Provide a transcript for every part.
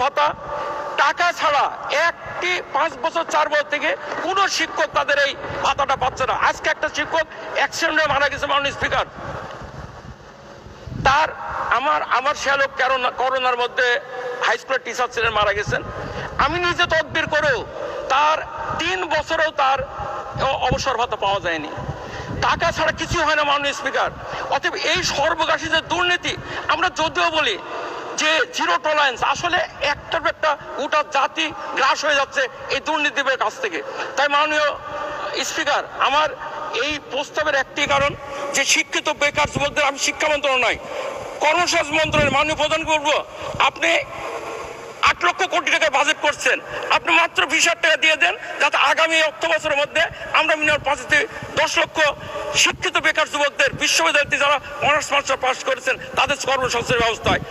ভাতা টাকা ছাড়া একটি 5 বছর 4 বছর থেকে কোনো শিক্ষক তাদের এই ভাতাটা পাচ্ছে না। আজকে একটা শিক্ষক অ্যাক্সিডেন্টে মারা গেছে মাননীয় স্পিকার। তার আমার শ্যালক করোনার মধ্যে হাই স্কুলের টিচার ছিলেন, মারা গেছেন। আমি নিজে তদবির করেও তার 3 বছরেও তার অবসর ভাতা পাওয়া যায়নি। টাকা ছাড়া কিছু হয় না মাননীয় স্পিকার। অতএব এই সর্বগ্রাসী যে দুর্নীতি, আমরা যদিও বলি যে জিরো টলারেন্স, আসলে একটার একটা গোটা জাতি গ্রাস হয়ে যাচ্ছে এই দুর্নীতির কাছ থেকে। তাই মাননীয় স্পিকার, আমার এই প্রস্তাবের একটি কারণ যে শিক্ষিত বেকার যুবকদের, আমি শিক্ষা মন্ত্রণালয় নয়, কর্মসংস্থান মন্ত্রণালয়ের মাননীয় প্রধান করবো, আপনি 8 লক্ষ কোটি টাকা বাজেট করছেন, আপনি মাত্র 20,000 টাকা দিয়ে দেন, যাতে আগামী অর্থ বছরের মধ্যে আমরা মিনিমাম 5 থেকে 10 লক্ষ শিক্ষিত বেকার যুবকদের বিশ্ববিদ্যালয়তে যারা অনার্স মাস্টার পাস করেছেন তাদের কর্মসংস্থানের ব্যবস্থা হয়।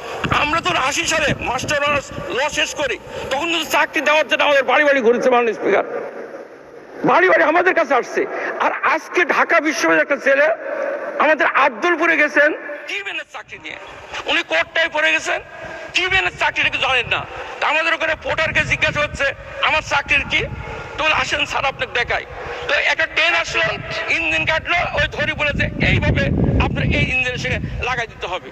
আমরা তো 80 সালে মাস্টার অনার্স ল শেষ করি, তখন কিন্তু চাকরি দেওয়ার জন্য আমাদের বাড়ি বাড়ি ঘুরেছে মাননীয় স্পিকার, বাড়ি বাড়ি আমাদের কাছে আসছে। আর আজকে ঢাকা বিশ্ববিদ্যালয়ের একটা ছেলে আমাদের আব্দুলপুরে গেছেন টিউবেনের চাকরি নিয়ে, উনি কোর্টটায় পড়ে গেছেন, টিউবেনের চাকরিটা কি জানেন না। আমাদের ওখানে পোর্টারকে জিজ্ঞাসা হচ্ছে আমার চাকরির কি, তো আসেন স্যার আপনাকে দেখাই। তো একটা ট্রেন আসলো, ইঞ্জিন কাটলো, ওই ধরি বলেছে এইভাবে আপনার এই ইঞ্জিনের সঙ্গে লাগাই দিতে হবে।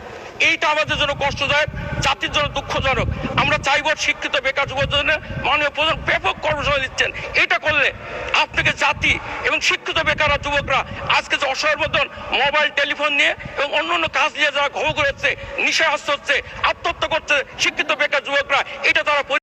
এইটা আমাদের জন্য কষ্টদায়ক, জাতির জন্য দুঃখজনক। আমরা চাইব শিক্ষিত বেকার যুবকদের জন্য মাননীয় প্রধান ব্যাপক কর্মসূচি দিচ্ছেন। এটা করলে আপনাকে জাতি এবং শিক্ষিত বেকার যুবকরা আজকে যে অসহায়ের মতন মোবাইল টেলিফোন নিয়ে এবং অন্য কাজ নিয়ে যারা ঘর ঘুরেছে, নিশায় আসতে হচ্ছে, আত্মহত্যা করছে শিক্ষিত বেকার যুবকরা, এটা তারা